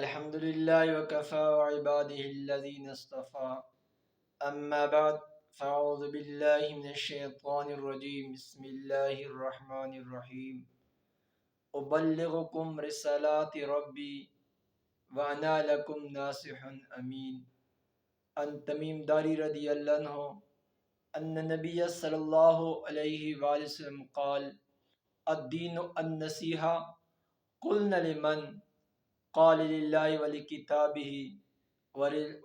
الحمد لله وكفى وعباده الذين اصطفى أما بعد فأعوذ بالله من الشيطان الرجيم بسم الله الرحمن الرحيم أبلغكم رسالات ربي وأنا لكم ناصح أمين عن تميم داري رضي الله عنه أن النبي صلى الله عليه وآله وسلم قال الدين النصيحة قلنا لمن قال لله ولكتابه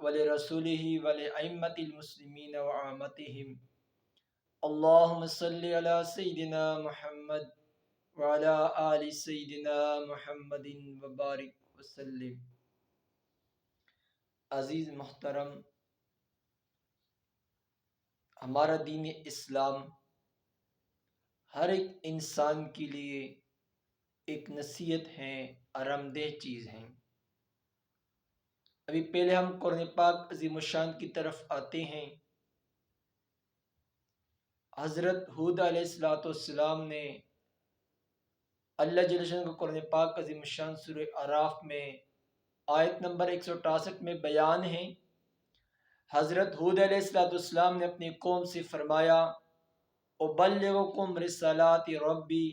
ولرسوله ولأئمة المسلمين وعامتهم اللهم صل على سيدنا محمد وعلى آل سيدنا محمد وبارک وسلم۔ عزیز محترم، ہمارا دین اسلام ہر ایک انسان کے لیے ایک نصیحت ہے، آرامدہ چیز ہے۔ ابھی پہلے ہم قرآن پاک عظیم الشان کی طرف آتے ہیں۔ حضرت ہود علیہ السلام نے اللہ جل شانہ کو قرآن پاک عظیم الشان سورہ اعراف میں آیت نمبر 168 میں بیان ہے۔ حضرت ہود علیہ السلام نے اپنی قوم سے فرمایا ابلغکم رسالات ربی،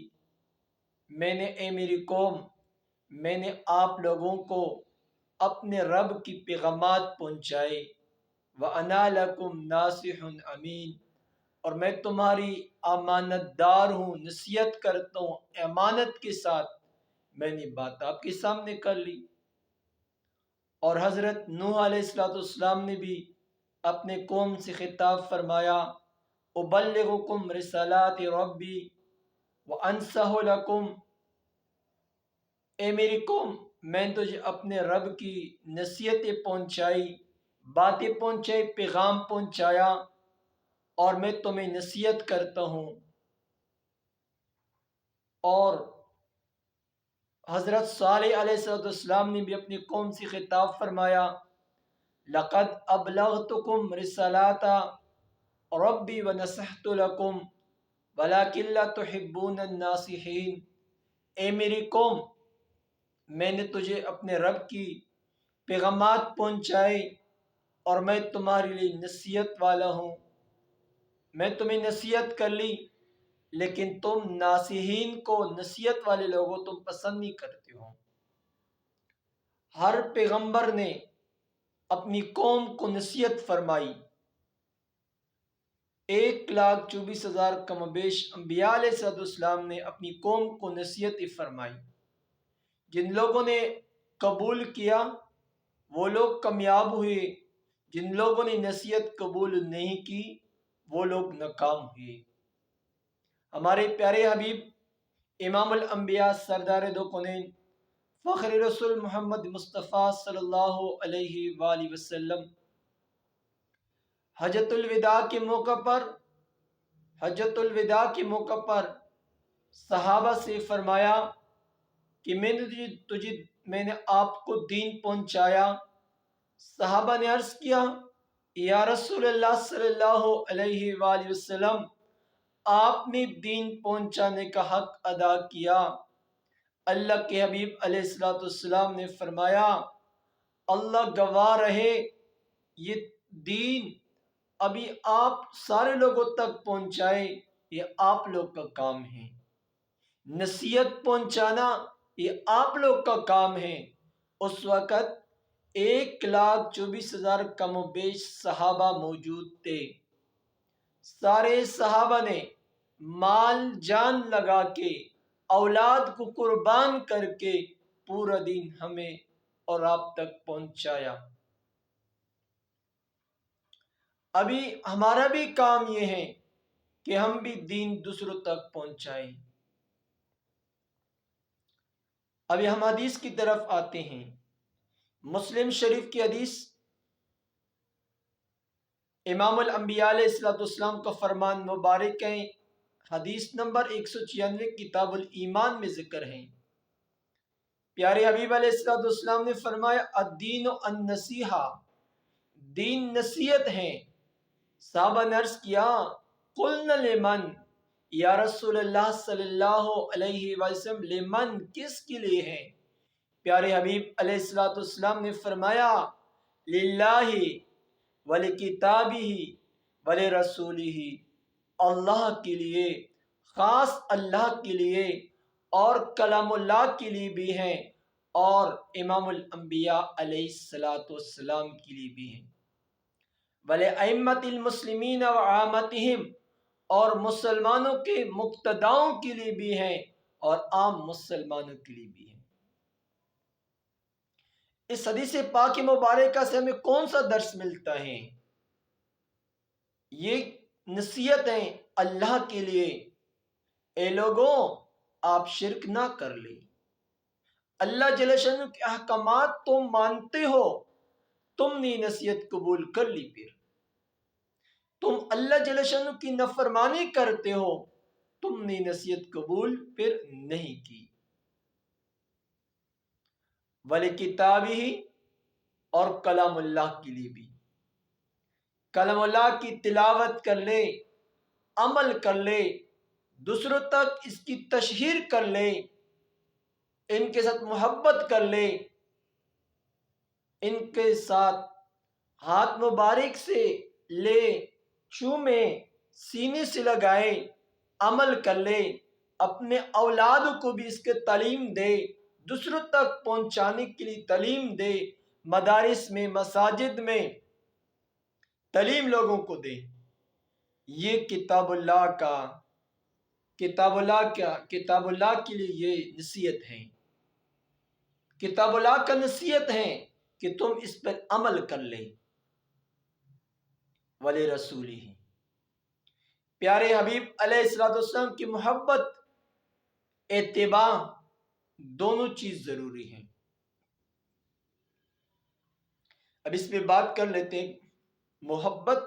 میں نے اے میری قوم، میں نے آپ لوگوں کو اپنے رب کی پیغامات پہنچائے، وَأَنَا لَكُمْ نَاصِحٌ امین، اور میں تمہاری امانت دار ہوں، نصیحت کرتا ہوں امانت کے ساتھ۔ میں نے بات آپ کے سامنے کر لی۔ اور حضرت نوح علیہ السلام نے بھی اپنے قوم سے خطاب فرمایا ابلغکم رسالات ربی وانصح لکم، اے میری قوم، میں تجھے اپنے رب کی نصیحتیں پہنچائی، باتیں پہنچائی، پیغام پہنچایا، اور میں تمہیں نصیحت کرتا ہوں۔ اور حضرت صالح علیہ السلام نے بھی اپنی قوم سے خطاب فرمایا لقد ابلغتکم رسالات ربی ونصحت لکم ولکن لا تحبون الناصحین، اے میری قوم، میں نے تجھے اپنے رب کی پیغامات پہنچائے اور میں تمہارے لیے نصیحت والا ہوں، میں تمہیں نصیحت کر لی، لیکن تم ناصحین کو، نصیحت والے لوگوں تم پسند نہیں کرتے ہو۔ ہر پیغمبر نے اپنی قوم کو نصیحت فرمائی۔ 1,24,000 کم و بیش انبیاء علیہ السلام نے اپنی قوم کو نصیحت فرمائی۔ جن لوگوں نے قبول کیا وہ لوگ کامیاب ہوئے، جن لوگوں نے نصیحت قبول نہیں کی وہ لوگ ناکام ہوئے۔ ہمارے پیارے حبیب امام الانبیاء سردار دو کونین فخر رسول محمد مصطفیٰ صلی اللہ علیہ وآلہ وسلم حجۃ الوداع کے موقع پر صحابہ سے فرمایا کہ میں نے آپ کو دین پہنچایا۔ صحابہ نے عرض کیا یا رسول اللہ صلی اللہ علیہ وآلہ وسلم، آپ نے دین پہنچانے کا حق ادا کیا۔ اللہ کے حبیب علیہ السلام نے فرمایا اللہ گواہ رہے، یہ دین ابھی آپ سارے لوگوں تک پہنچائے، یہ آپ لوگ کا کام ہے۔ نصیحت پہنچانا یہ آپ لوگ کا کام ہے۔ اس وقت 1,24,000 کم و بیش صحابہ موجود تھے۔ سارے صحابہ نے مال جان لگا کے، اولاد کو قربان کر کے پورا دین ہمیں اور آپ تک پہنچایا۔ ابھی ہمارا بھی کام یہ ہے کہ ہم بھی دین دوسروں تک پہنچائیں۔ ابھی ہم حدیث کی طرف آتے ہیں۔ مسلم شریف کی حدیث، امام الانبیاء علیہ السلام کا فرمان مبارک ہے، حدیث نمبر 196 کتاب الایمان میں ذکر ہے۔ پیارے حبیب علیہ السلام نے فرمایا الدین النصیحہ، دین نصیحت ہے۔ صحابہ نے عرض کیا قلنا لمن، یا رسول اللہ صلی اللہ علیہ وسلم، لمن کس کے لیے ہے؟ پیارے حبیب علیہ الصلوۃ والسلام نے فرمایا للہ ولکتابہ ولرسولہ، اللہ کے لیے، خاص اللہ کے لیے، اور کلام اللہ کے لیے بھی ہیں، اور امام الانبیاء علیہ الصلوۃ والسلام کے لیے بھی ہیں، ولأئمۃ المسلمین وعامتہم، اور مسلمانوں کے مقتداؤں کے لیے بھی ہیں اور عام مسلمانوں کے لیے بھی ہیں۔ اس حدیث پاک مبارکہ سے ہمیں کون سا درس ملتا ہے؟ یہ نصیحت ہے اللہ کے لیے، اے لوگوں آپ شرک نہ کر لیں، اللہ جل شانہ کے احکامات تم مانتے ہو، تم نے نصیحت قبول کر لی، پھر تم اللہ جل شانہ کی نافرمانی کرتے ہو، تم نے نصیحت قبول پھر نہیں کی۔ وَلِکِتَابِهِ، اور کلام اللہ کے لیے بھی، کلام اللہ کی تلاوت کر لے، عمل کر لے، دوسروں تک اس کی تشہیر کر لے، ان کے ساتھ محبت کر لے، ان کے ساتھ ہاتھ مبارک سے لے، چومے، سینے سے لگائے، عمل کر لے، اپنے اولاد کو بھی اس کے تعلیم دے، دوسروں تک پہنچانے کے لیے تعلیم دے، مدارس میں، مساجد میں تعلیم لوگوں کو دے۔ یہ کتاب اللہ کے لیے یہ نصیحت ہے، کتاب اللہ کا نصیحت ہے کہ تم اس پر عمل کر لے۔ وَلِرَسُولِهِ، پیارے حبیب علیہ الصلوۃ والسلام کی محبت، اتباع، دونوں چیز ضروری ہیں۔ اب اس پہ بات کر لیتے ہیں، محبت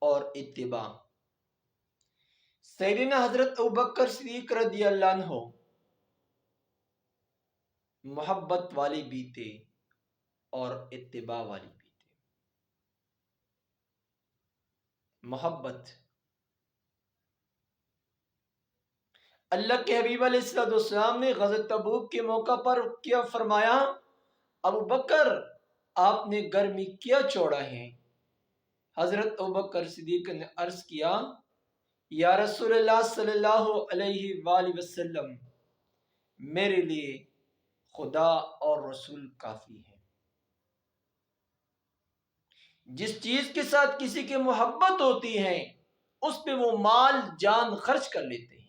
اور اتباع۔ سیدنا حضرت ابوبکر صدیق رضی اللہ عنہ محبت والی بھی تھے اور اتباع والی بھی تھے۔ محبت، اللہ کے حبیب علیہ الصلوۃ والسلام نے غزوہ تبوک کے موقع پر کیا فرمایا، ابوبکر آپ نے گھر میں کیا چھوڑا ہے؟ حضرت ابوبکر صدیق نے عرض کیا، یا رسول اللہ صلی اللہ علیہ وآلہ وسلم، میرے لیے خدا اور رسول کافی ہے۔ جس چیز کے ساتھ کسی کی محبت ہوتی ہے اس پہ وہ مال جان خرچ کر لیتے ہیں۔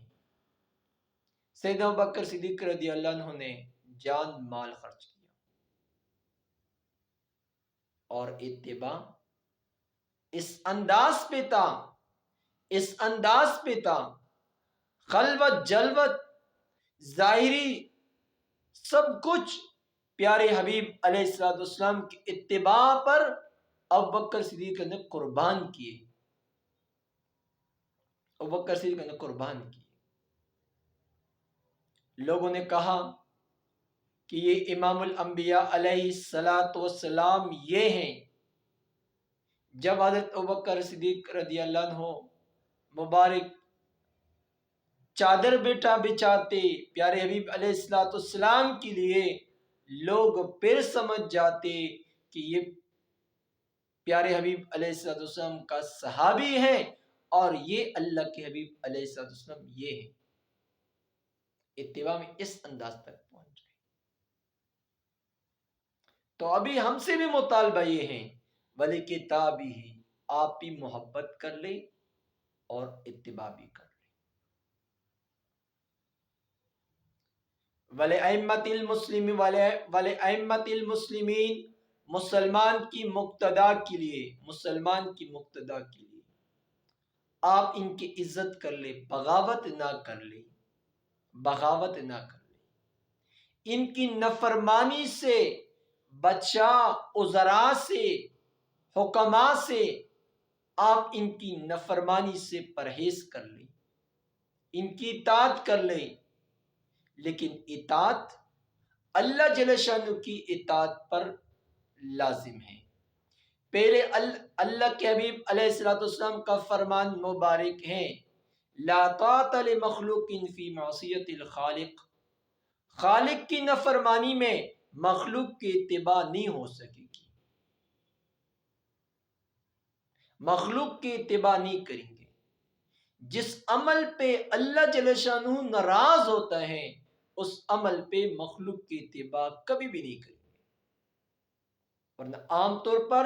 سیدنا ابوبکر صدیق رضی اللہ عنہ نے جان مال خرچ کیا۔ اور اتباع اس انداز پہ تھا، خلوت جلوت ظاہری سب کچھ پیارے حبیب علیہ الصلوۃ والسلام کی اتباع پر ابوبکر صدیق نے قربان کیے، ابوبکر صدیق نے قربان کیے۔ لوگوں نے کہا کہ یہ امام الانبیاء علیہ الصلوۃ والسلام یہ ہیں۔ جب حضرت ابوبکر صدیق رضی اللہ عنہ مبارک چادر بچاتے پیارے حبیب علیہ الصلوۃ والسلام کے لیے، لوگ پھر سمجھ جاتے کہ یہ پیارے حبیب علیہ الصلوۃ والسلام کا صحابی ہے اور یہ اللہ کے حبیب علیہ الصلوۃ والسلام یہ ہے۔ اتباع میں اس انداز تک پہنچ گئے۔ تو ابھی ہم سے بھی مطالبہ یہ ہے، وَلِکِتَابِهِ، آپ بھی محبت کر لیں اور اتباع بھی کر لیں۔ وَلِأَئِمَّةِ الْمُسْلِمِينَ، مسلمان کی مقتدا کے لیے آپ ان کی عزت کر لیں، بغاوت نہ کر لیں، ان کی نافرمانی سے بچا، عذراء سے، حکماء سے آپ ان کی نافرمانی سے پرہیز کر لیں، ان کی اطاعت کر لیں، لیکن اطاعت اللہ جل شانہ کی اطاعت پر لازم ہے۔ پہلے اللہ کے حبیب علیہ الصلوۃ والسلام کا فرمان مبارک ہے، لا طاعۃ لمخلوق فی معصیۃ الخالق، خالق کی نافرمانی میں مخلوق کی اتباع نہیں ہو سکے گی، مخلوق کی اتباع نہیں کریں گے۔ جس عمل پہ اللہ جل شانہ ناراض ہوتا ہے اس عمل پہ مخلوق کی اتباع کبھی بھی نہیں کریں گے، ورنہ عام طور پر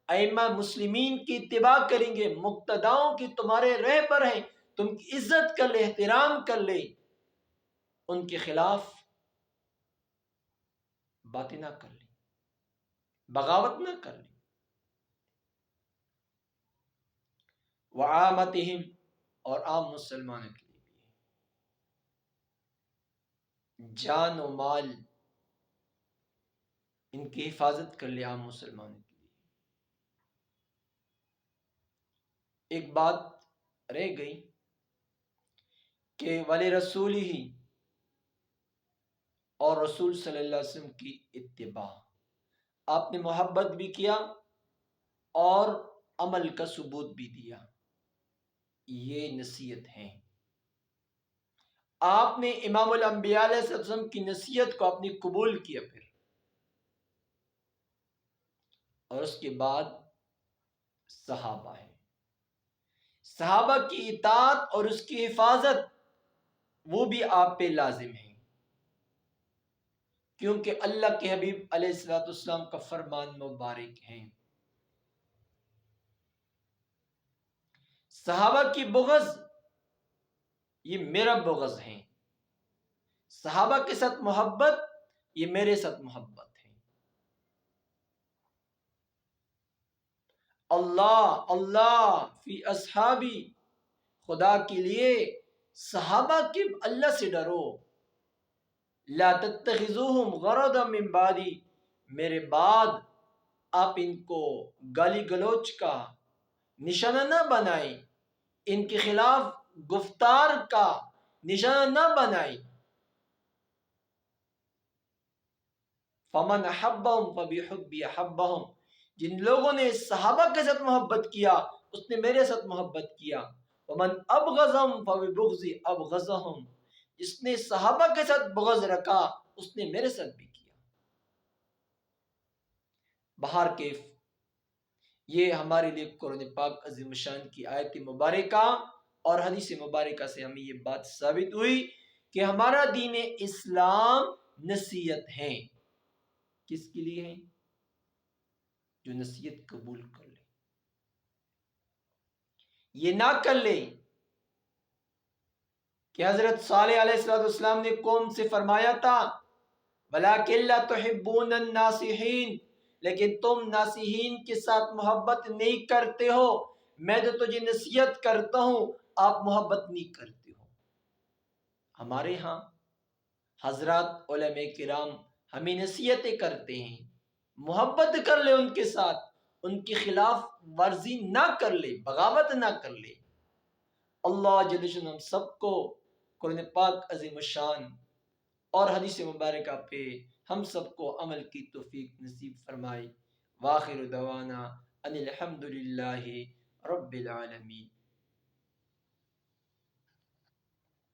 ائمہ مسلمین کی اتباع کریں گے، مقتداؤں کی تمہارے رہبر ہیں، تم کی عزت کر لے، احترام کر لے، ان کے خلاف باتیں نہ کر لیں، بغاوت نہ کر لیں۔ وعامتہم، اور عام مسلمانوں کے لیے بھی جان و مال ان کی حفاظت کر لے، عام مسلمانوں کے لیے۔ ایک بات رہ گئی کہ ولی رسول ہی، اور رسول صلی اللہ علیہ وسلم کی اتباع، آپ نے محبت بھی کیا اور عمل کا ثبوت بھی دیا، یہ نصیحت ہے۔ آپ نے امام الانبیاء علیہ السلام کی نصیحت کو آپ نے قبول کیا، پھر اور اس کے بعد صحابہ ہیں، صحابہ کی اطاعت اور اس کی حفاظت وہ بھی آپ پہ لازم ہے، کیونکہ اللہ کے حبیب علیہ الصلوۃ والسلام کا فرمان مبارک ہے۔ صحابہ کی بغض یہ میرا بغض ہے، صحابہ کے ساتھ محبت یہ میرے ساتھ محبت ہے۔ اللہ اللہ فی اصحابی، خدا کے لیے صحابہ کے اللہ سے ڈرو۔ لا تتخذوہم غرضا من بعدی، میرے بعد آپ ان کو گالی گلوچ کا نشانہ نہ بنائیں، ان کے خلاف گفتار کا نشانہ نہ بنائیں۔ فمن احبہم فبحبی احبہم، جن لوگوں نے صحابہ کے ساتھ محبت کیا اس نے میرے ساتھ محبت کیا۔ ومن ابغضہم فببغضی ابغضہم، جس نے صحابہ کے ساتھ بغض رکھا اس نے میرے ساتھ بھی کیا۔ بہر کیف یہ ہمارے لیے قرآن پاک عظیم شان کی آیت مبارکہ اور حدیث مبارکہ سے ہمیں یہ بات ثابت ہوئی کہ ہمارا دین اسلام نصیحت ہے۔ کس کے لیے ہے؟ جو نصیحت قبول کر لے، یہ نہ کر لے کہ حضرت صالح علیہ السلام نے قوم سے فرمایا تھا وَلَٰكِن لَا تُحِبُّونَ النَّاصِحِينَ، لیکن تم ناصحین کے ساتھ محبت نہیں کرتے ہو، میں تو تجھے نصیحت کرتا ہوں آپ محبت نہیں کرتے ہو۔ ہمارے ہاں حضرات علماء کرام ہمیں نصیحتیں کرتے ہیں، محبت کر لے ان کے ساتھ، ان کی خلاف ورزی نہ کر لے، بغاوت نہ کر لے۔ اللہ جل شانہ ہم سب کو قرآن پاک عظیم الشان اور حدیث مبارکہ پہ ہم سب کو عمل کی توفیق نصیب فرمائے۔ وآخر دعوانا ان الحمد للہ رب العالمین۔